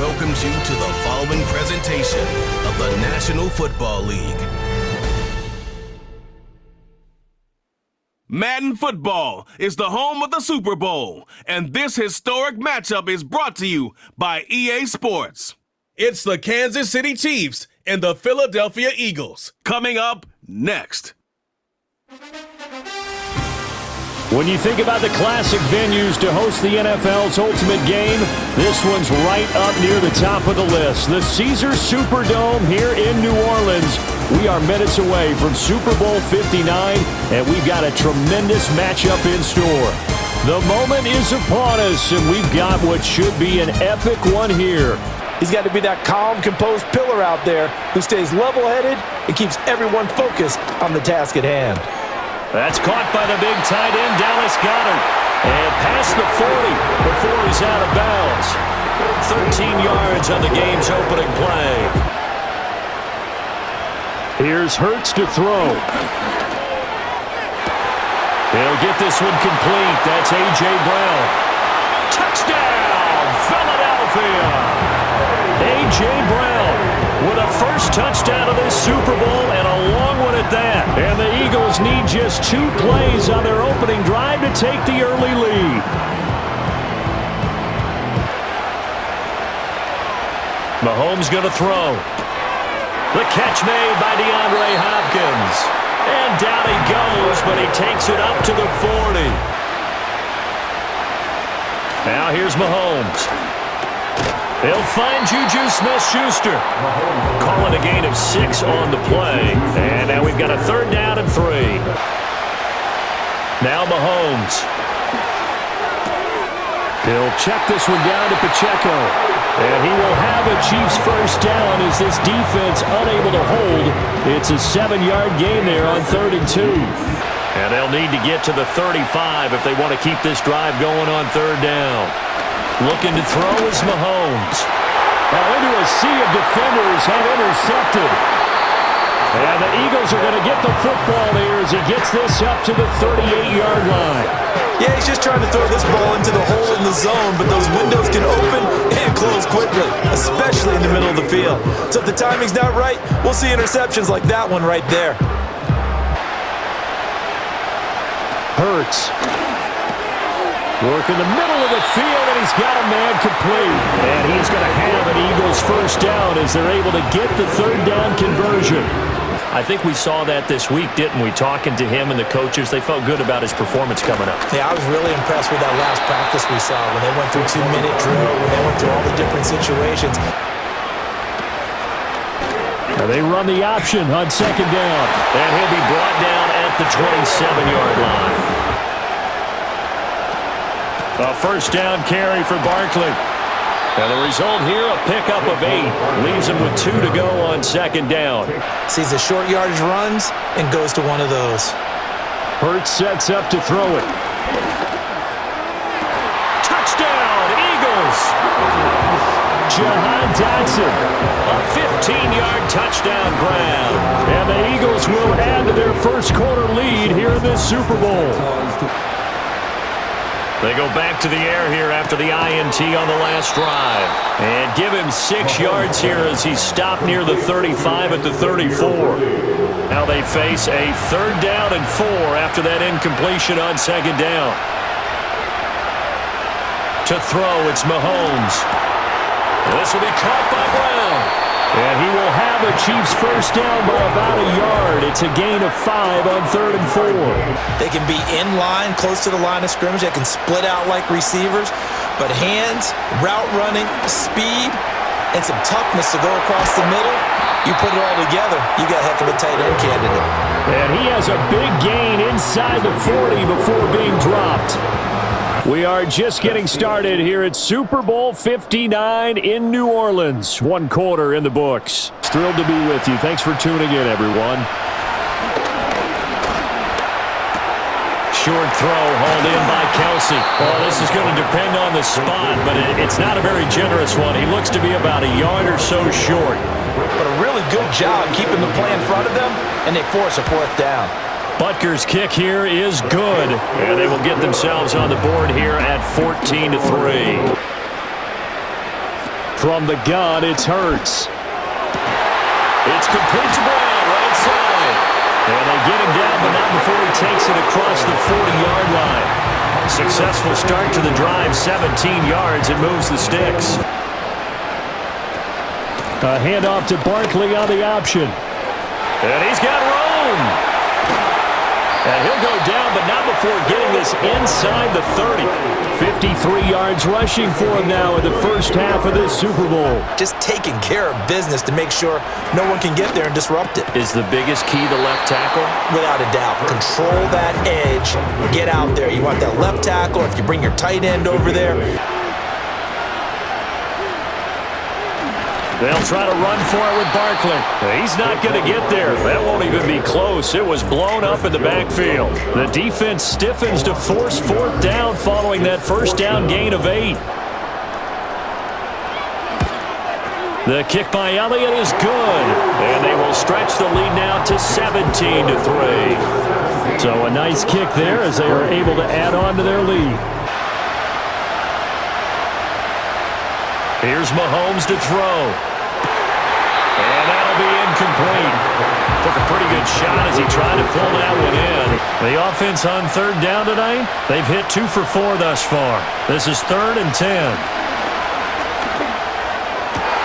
welcomes you to the following presentation of the National Football League. Madden Football is the home of the Super Bowl, and this historic matchup is brought to you by EA Sports. It's the Kansas City Chiefs and the Philadelphia Eagles coming up next. When you think about the classic venues to host the NFL's ultimate game, this one's right up near the top of the list. The Caesars Superdome here in New Orleans. We are minutes away from Super Bowl 59, and we've got a tremendous matchup in store. The moment is upon us, and we've got what should be an epic one here. He's got to be that calm, composed pillar out there who stays level-headed and keeps everyone focused on the task at hand. That's caught by the big tight end, Dallas Gaudin. And past the 40 before he's out of bounds. 13 yards on the game's opening play. Here's Hurts to throw. He'll get this one complete. That's A.J. Brown. Touchdown, Philadelphia! A.J. Brown with a first touchdown of this Super Bowl, and a long one at that. And the Eagles need just 2 plays on their opening drive to take the early lead. Mahomes going to throw. The catch made by DeAndre Hopkins. And down he goes, but he takes it up to the 40. Now here's Mahomes. He'll find Juju Smith-Schuster. Calling a gain of 6 on the play. And now we've got a 3rd down and 3. Now Mahomes. He'll check this one down to Pacheco. And he will have a Chiefs first down as this defense unable to hold. It's a 7-yard gain there on 3rd and 2. And they'll need to get to the 35 if they want to keep this drive going on 3rd down. Looking to throw is Mahomes. Now into a sea of defenders and intercepted. And the Eagles are going to get the football here as he gets this up to the 38-yard line. Yeah, he's just trying to throw this ball into the hole in the zone, but those windows can open and close quickly, especially in the middle of the field. So if the timing's not right, we'll see interceptions like that one right there. Hurts. Work in the middle of the field, and he's got a man complete. And he's going to have an Eagles first down as they're able to get the 3rd down conversion. I think we saw that this week, didn't we? Talking to him and the coaches, they felt good about his performance coming up. Yeah, I was really impressed with that last practice we saw when they went through 2-minute drill, when they went through all the different situations. Now they run the option on 2nd down. And he'll be brought down at the 27-yard line. A first down carry for Barkley. And the result here, a pickup of 8. Leaves him with 2 to go on 2nd down. Sees the short yardage runs and goes to one of those. Hurts sets up to throw it. Touchdown, Eagles! Jahan Dotson, a 15-yard touchdown grab. And the Eagles will add to their first quarter lead here in this Super Bowl. They go back to the air here after the INT on the last drive. And give him 6 yards here as he's stopped near the 35 at the 34. Now they face a 3rd down and 4 after that incompletion on 2nd down. To throw, it's Mahomes. This will be caught by Brown. And he will have a Chiefs first down by about a yard. It's a gain of 5 on 3rd and 4. They can be in line, close to the line of scrimmage. They can split out like receivers. But hands, route running, speed, and some toughness to go across the middle, you put it all together, you got a heck of a tight end candidate. And he has a big gain inside the 40 before being dropped. We are just getting started here at Super Bowl 59 in New Orleans. 1 quarter in the books. Thrilled to be with you. Thanks for tuning in, everyone. Short throw hauled in by Kelsey. Well, this is going to depend on the spot, but it's not a very generous one. He looks to be about a yard or so short. But a really good job keeping the play in front of them, and they force a 4th down. Butker's kick here is good, and they will get themselves on the board here at 14-3. From the gun, it's Hurts. It's complete to Brown, right side. And they get him down, but not before he takes it across the 40-yard line. Successful start to the drive, 17 yards. It moves the sticks. A handoff to Barkley on the option. And he's got room. And he'll go down, but not before getting this inside the 30. 53 yards rushing for him now in the first half of this Super Bowl. Just taking care of business to make sure no one can get there and disrupt it. Is the biggest key the left tackle? Without a doubt. Control that edge. Get out there. You want that left tackle. If you bring your tight end over there. They'll try to run for it with Barkley. He's not going to get there. That won't even be close. It was blown up in the backfield. The defense stiffens to force fourth down following that first down gain of 8. The kick by Elliott is good. And they will stretch the lead now to 17-3. So a nice kick there as they are able to add on to their lead. Here's Mahomes to throw. And that'll be incomplete. Took a pretty good shot as he tried to pull that one in. The offense on third down tonight, they've hit 2 for 4 thus far. This is 3rd and 10.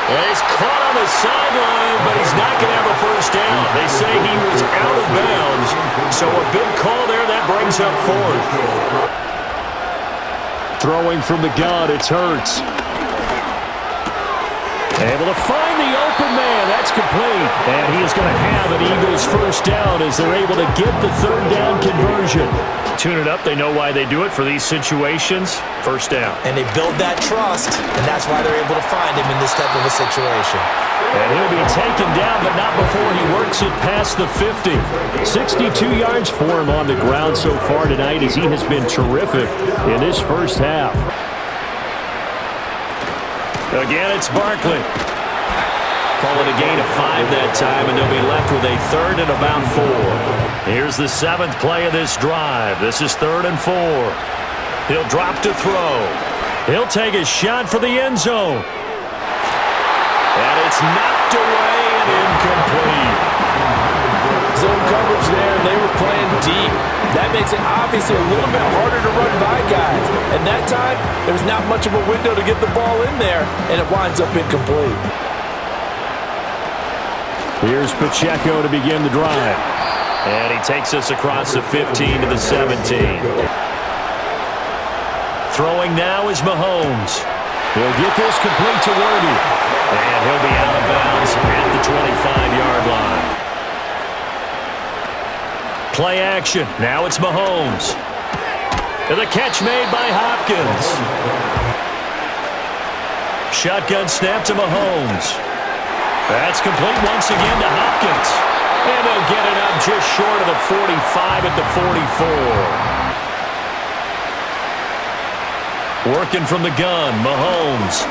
And he's caught on the sideline, but he's not going to have a first down. They say he was out of bounds. So a big call there, that brings up 4th. Throwing from the gun, it's Hurts. Able to find the open man. That's complete. And he is going to have an Eagles first down as they're able to get the third down conversion. Tune it up. They know why they do it for these situations. First down. And they build that trust, and that's why they're able to find him in this type of a situation. And he'll be taken down, but not before he works it past the 50. 62 yards for him on the ground so far tonight as he has been terrific in this first half. Again, it's Barkley. Call it a gain of 5 that time, and they'll be left with a 3rd and about 4. Here's the 7th play of this drive. This is 3rd and 4. He'll drop to throw. He'll take a shot for the end zone. And it's knocked away and incomplete. Zone coverage there, and they were playing deep. That makes it obviously a little bit harder to run by guys. And that time, there's not much of a window to get the ball in there, and it winds up incomplete. Here's Pacheco to begin the drive. And he takes us across the 15 to the 17. Throwing now is Mahomes. He'll get this complete to Worthy. And he'll be out of bounds at the 25-yard line. Play action. Now it's Mahomes. And the catch made by Hopkins. Shotgun snap to Mahomes. That's complete once again to Hopkins. And they'll get it up just short of the 45 at the 44. Working from the gun, Mahomes.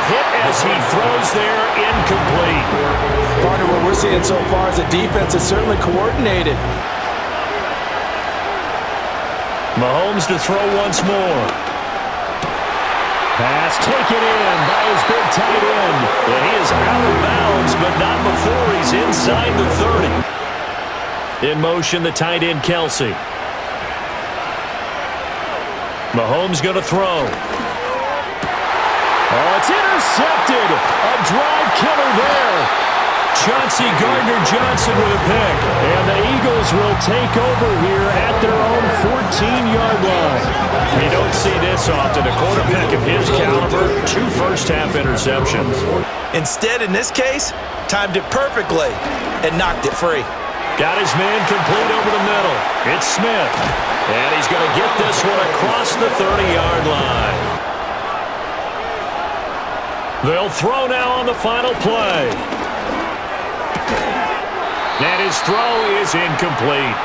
Hit as he throws there, incomplete. Partner, what we're seeing so far is the defense is certainly coordinated. Mahomes to throw once more. Pass taken in by his big tight end. And he is out of bounds, but not before he's inside the 30. In motion, the tight end, Kelsey. Mahomes going to throw. Oh, it's intercepted. A drive killer there. Chauncey Gardner-Johnson with a pick. And the Eagles will take over here at their own 14-yard line. You don't see this often. A quarterback of his caliber, 2 first-half interceptions. Instead, in this case, timed it perfectly and knocked it free. Got his man complete over the middle. It's Smith. And he's going to get this one across the 30-yard line. They'll throw now on the final play. And his throw is incomplete.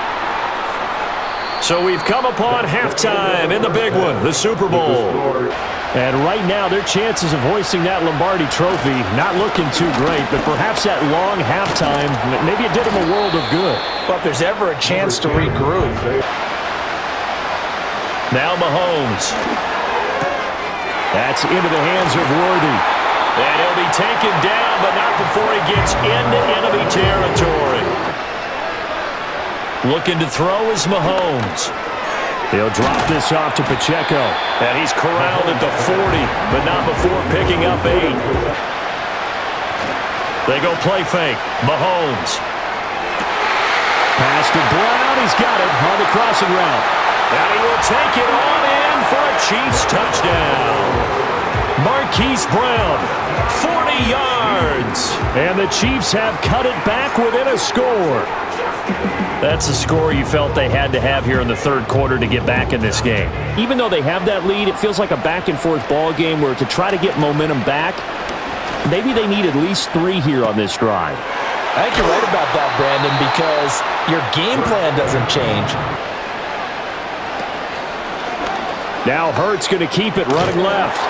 So we've come upon halftime in the big one, the Super Bowl. And right now, their chances of hoisting that Lombardi trophy not looking too great, but perhaps that long halftime, maybe it did them a world of good. Well, if there's ever a chance to regroup. Now Mahomes. That's into the hands of Worthy. And he'll be taken down, but not before he gets into enemy territory. Looking to throw is Mahomes. He'll drop this off to Pacheco. And he's corralled at the 40, but not before picking up 8. They go play fake. Mahomes. Pass to Brown. He's got it on the crossing route. And he will take it on in for a Chiefs touchdown. Marquise Brown, 40 yards. And the Chiefs have cut it back within a score. That's a score you felt they had to have here in the third quarter to get back in this game. Even though they have that lead, it feels like a back-and-forth ball game where to try to get momentum back, maybe they need at least 3 here on this drive. I think you're right about that, Brandon, because your game plan doesn't change. Now Hurts going to keep it running left.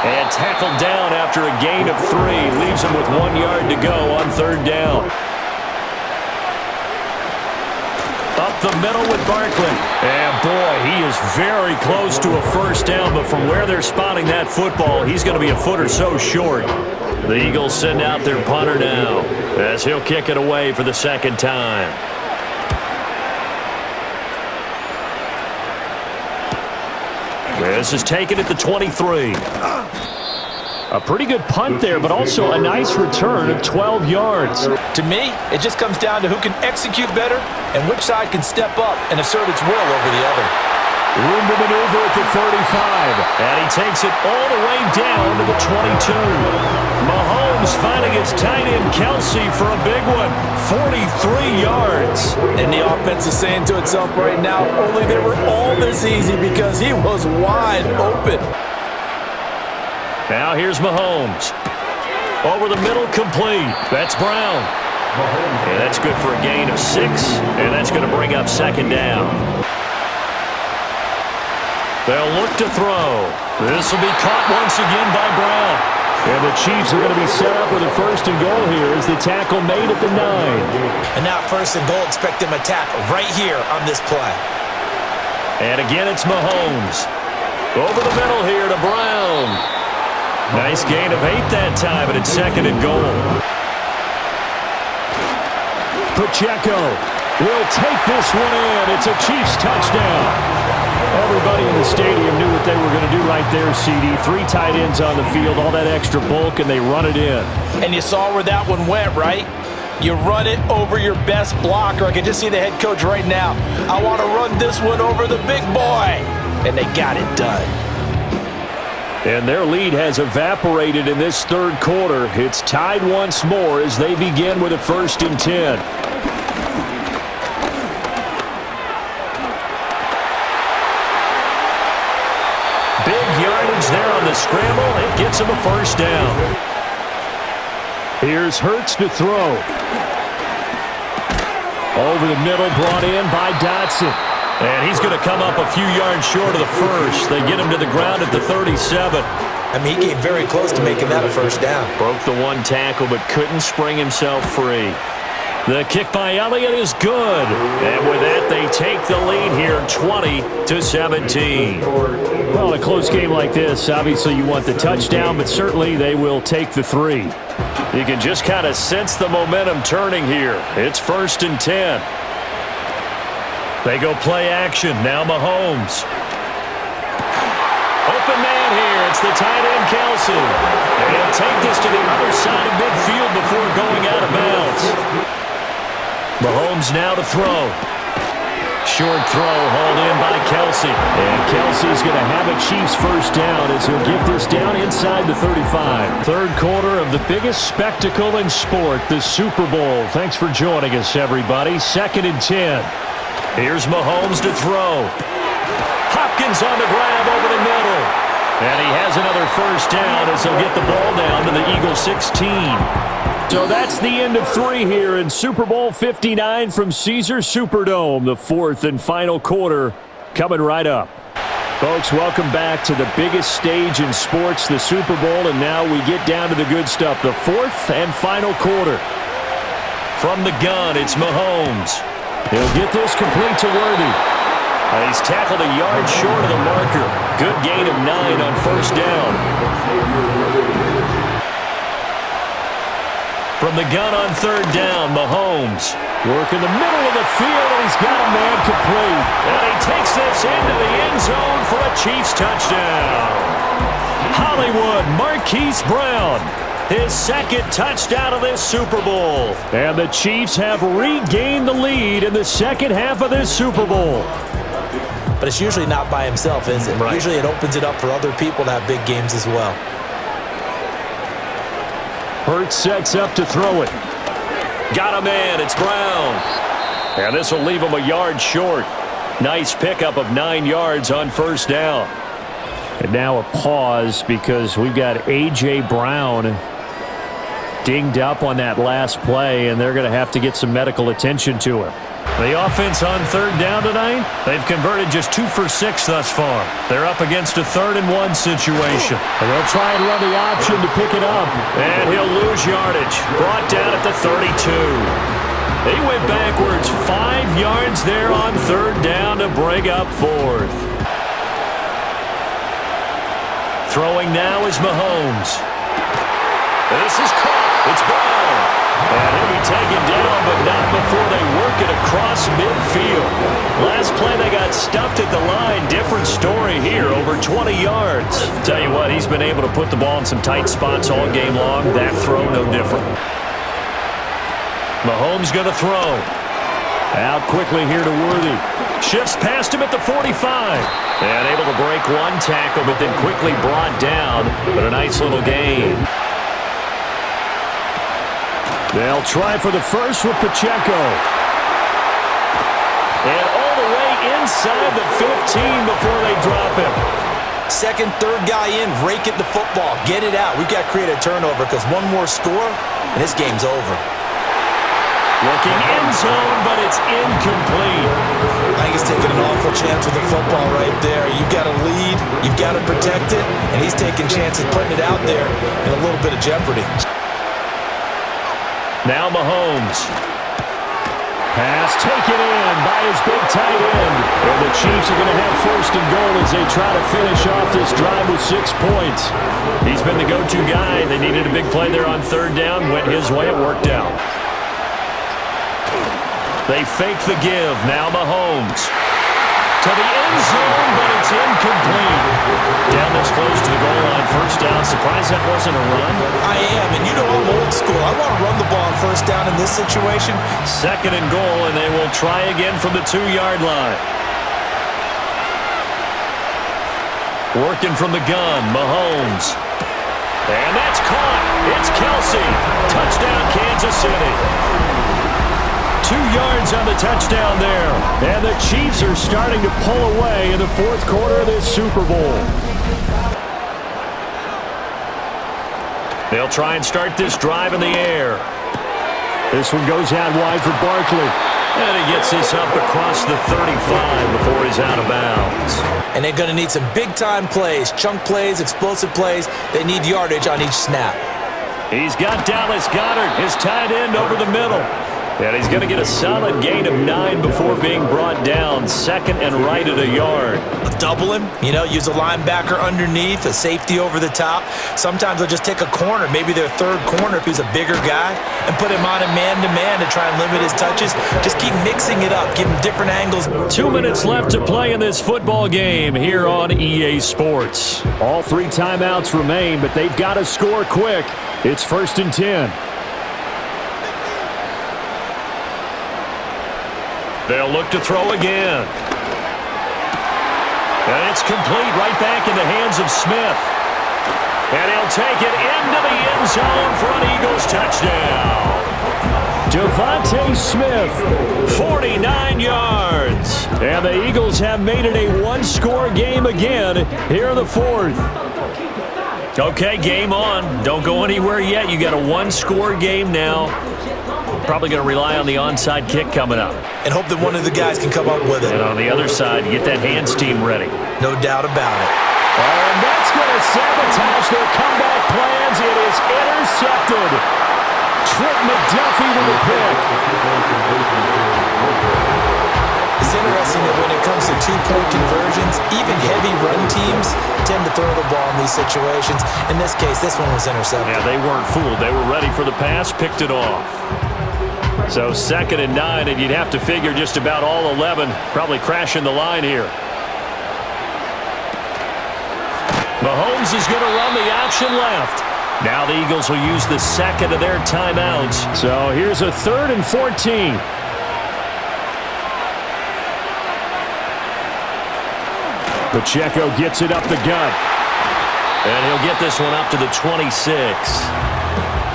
And tackled down after a gain of 3. Leaves him with 1 yard to go on third down. Up the middle with Barkley. And boy, he is very close to a first down, but from where they're spotting that football, he's going to be a foot or so short. The Eagles send out their punter now as he'll kick it away for the second time. This is taken at the 23. A pretty good punt there, but also a nice return of 12 yards. To me, it just comes down to who can execute better and which side can step up and assert its will over the other. Room to maneuver at the 35. And he takes it all the way down to the 22. Mahomes finding his tight end Kelsey for a big one. 43 yards. And the offense is saying to itself right now, only they were all this easy because he was wide open. Now here's Mahomes. Over the middle, complete. That's Brown. And that's good for a gain of 6. And that's going to bring up second down. They'll look to throw. This will be caught once again by Brown. And the Chiefs are going to be set up with a first and goal here as the tackle made at the 9. And now first and goal, expect them to tackle right here on this play. And again, it's Mahomes. Over the middle here to Brown. Nice gain of 8 that time, but it's second and goal. Pacheco will take this one in. It's a Chiefs touchdown. Everybody in the stadium knew what they were going to do right there, CD. 3 tight ends on the field, all that extra bulk, and they run it in. And you saw where that one went, right? You run it over your best blocker. I can just see the head coach right now. I want to run this one over the big boy. And they got it done. And their lead has evaporated in this third quarter. It's tied once more as they begin with a 1st and 10. Big yardage there on the scramble. It gets him a first down. Here's Hurts to throw. Over the middle, brought in by Dotson. And he's going to come up a few yards short of the first. They get him to the ground at the 37. I mean, he came very close to making that a first down. Broke the 1 tackle, but couldn't spring himself free. The kick by Elliott is good. And with that, they take the lead here 20-17. Well, in a close game like this, obviously you want the touchdown, but certainly they will take the 3. You can just kind of sense the momentum turning here. It's 1st and 10. They go play action. Now Mahomes. Open man here. It's the tight end Kelsey. And he'll take this to the other side of midfield before going out of bounds. Mahomes now to throw. Short throw hauled in by Kelsey. And Kelsey's going to have a Chiefs first down as he'll get this down inside the 35. Third quarter of the biggest spectacle in sport, the Super Bowl. Thanks for joining us, everybody. 2nd and 10. Here's Mahomes to throw. Hopkins on the grab over the middle. And he has another first down as he'll get the ball down to the Eagles 16. So that's the end of 3 here in Super Bowl 59 from Caesars Superdome. The 4th and final quarter coming right up. Folks, welcome back to the biggest stage in sports, the Super Bowl. And now we get down to the good stuff, the 4th and final quarter. From the gun, it's Mahomes. He'll get this complete to Worthy. And he's tackled a yard short of the marker. Good gain of 9 on first down. From the gun on third down, Mahomes working the middle of the field, and he's got a man complete. And he takes this into the end zone for a Chiefs touchdown. Hollywood Marquise Brown, his second touchdown of this Super Bowl. And the Chiefs have regained the lead in the second half of this Super Bowl. But it's usually not by himself, is it? Right. Usually it opens it up for other people to have big games as well. Hurts sets up to throw it. Got a man, it's Brown. And this will leave him a yard short. Nice pickup of 9 yards on first down. And now a pause because we've got A.J. Brown dinged up on that last play, and they're going to have to get some medical attention to him. The offense on third down tonight, they've converted just 2 for 6 thus far. They're up against a 3rd and 1 situation. And they'll try and run the option to pick it up. And he'll lose yardage. Brought down at the 32. He went backwards 5 yards there on third down to bring up 4th. Throwing now is Mahomes. This is caught. It's Brown. And he'll be taken down, but not before they work it across midfield. Last play they got stuffed at the line. Different story here, over 20 yards. Tell you what, he's been able to put the ball in some tight spots all game long. That throw, no different. Mahomes going to throw. Out quickly here to Worthy. Shifts past him at the 45. And able to break one tackle, but then quickly brought down. But a nice little gain. They'll try for the first with Pacheco. And all the way inside the 15 before they drop him. Second, third guy in, rake at the football. Get it out. We've got to create a turnover because one more score, and this game's over. Looking end zone, but it's incomplete. I think he's taking an awful chance with the football right there. You've got to lead, you've got to protect it, and he's taking chances putting it out there in a little bit of jeopardy. Now Mahomes. Pass taken in by his big tight end. And the Chiefs are going to have first and goal as they try to finish off this drive with 6 points. He's been the go-to guy. They needed a big play there on third down. Went his way. It worked out. They fake the give. Now Mahomes. To the end zone, but it's incomplete. Down this close to the goal line. First down. Surprised that wasn't a run? I am, and you know I'm old school. I want to run the ball on first down in this situation. Second and goal, and they will try again from the 2-yard line. Working from the gun, Mahomes. And that's caught. It's Kelsey. Touchdown, Kansas City. 2 yards on the touchdown there. And the Chiefs are starting to pull away in the 4th quarter of this Super Bowl. They'll try and start this drive in the air. This one goes out wide for Barkley. And he gets this up across the 35 before he's out of bounds. And they're going to need some big-time plays, chunk plays, explosive plays. They need yardage on each snap. He's got Dallas Gaudin, his tight end, over the middle. And he's going to get a solid gain of 9 before being brought down. Second and right at a yard. Double him, use a linebacker underneath, a safety over the top. Sometimes they'll just take a corner, maybe their third corner if he's a bigger guy, and put him on a man-to-man to try and limit his touches. Just keep mixing it up, give him different angles. 2 minutes left to play in this football game here on EA Sports. All 3 timeouts remain, but they've got to score quick. It's 1st and 10. They'll look to throw again. And it's complete right back in the hands of Smith. And he'll take it into the end zone for an Eagles touchdown. Devontae Smith, 49 yards. And the Eagles have made it a 1-score game again here in the 4th. Okay, game on. Don't go anywhere yet. You got a 1-score game now. Probably going to rely on the onside kick coming up. And hope that one of the guys can come up with it. And on the other side, get that hands team ready. No doubt about it. And that's going to sabotage their comeback plans. It is intercepted. Trent McDuffie with the pick. Is It's interesting that when it comes to two-point conversions, even heavy run teams tend to throw the ball in these situations. In this case, this one was intercepted. Yeah, they weren't fooled. They were ready for the pass, picked it off. So 2nd and 9, and you'd have to figure just about all 11 probably crashing the line here. Mahomes is going to run the option left. Now the Eagles will use the second of their timeouts. So here's a 3rd and 14. Pacheco gets it up the gut. And he'll get this one up to the 26.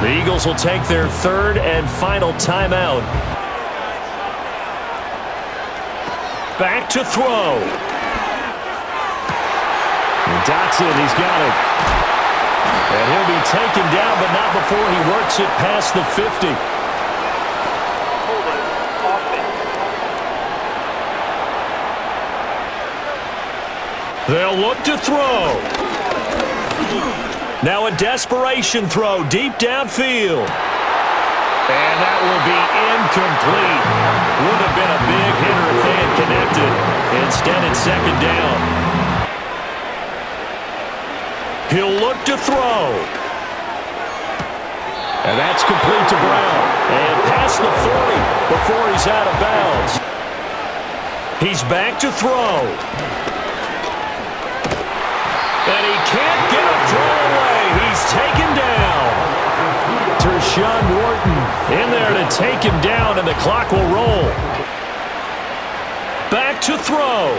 The Eagles will take their 3rd and final timeout. Back to throw. Dotson, he's got it. And he'll be taken down, but not before he works it past the 50. They'll look to throw. Now a desperation throw deep downfield. And that will be incomplete. Would have been a big hitter if they had connected. Instead, it's 2nd down. He'll look to throw. And that's complete to Brown. And past the 40 before he's out of bounds. He's back to throw. And he can't get a throw away. He's taken down. Tershawn Wharton in there to take him down, and the clock will roll. Back to throw.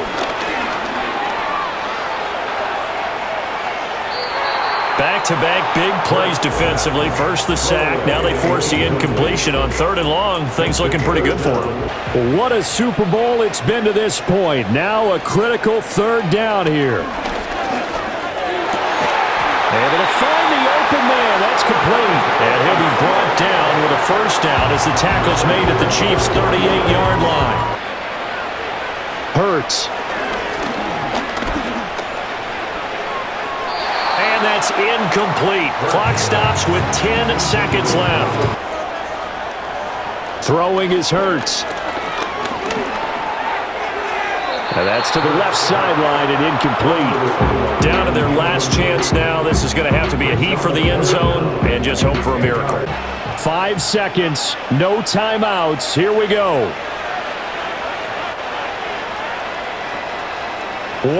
Back-to-back big plays defensively. First the sack. Now they force the incompletion on 3rd and long. Things looking pretty good for them. What a Super Bowl it's been to this point. Now a critical 3rd down here. Able to find the open man. That's complete. And he'll be brought down with a 1st down as the tackle's made at the Chiefs' 38-yard line. Hurts. And that's incomplete. Clock stops with 10 seconds left. Throwing is Hurts. And that's to the left sideline and incomplete. Down to their last chance now. This is going to have to be a heave for the end zone and just hope for a miracle. 5 seconds, no timeouts. Here we go.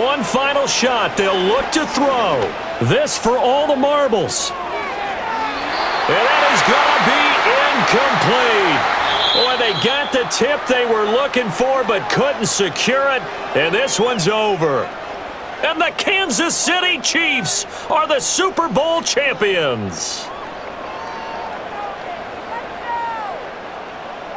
One final shot. They'll look to throw. This for all the marbles. And that is going to be incomplete. Boy, they got the tip they were looking for but couldn't secure it. And this one's over. And the Kansas City Chiefs are the Super Bowl champions.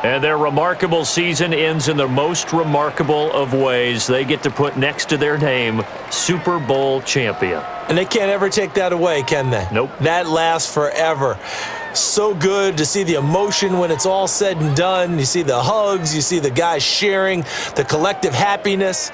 And their remarkable season ends in the most remarkable of ways. They get to put next to their name, Super Bowl champion. And they can't ever take that away, can they? Nope. That lasts forever. So good to see the emotion when it's all said and done. You see the hugs, you see the guys sharing, the collective happiness.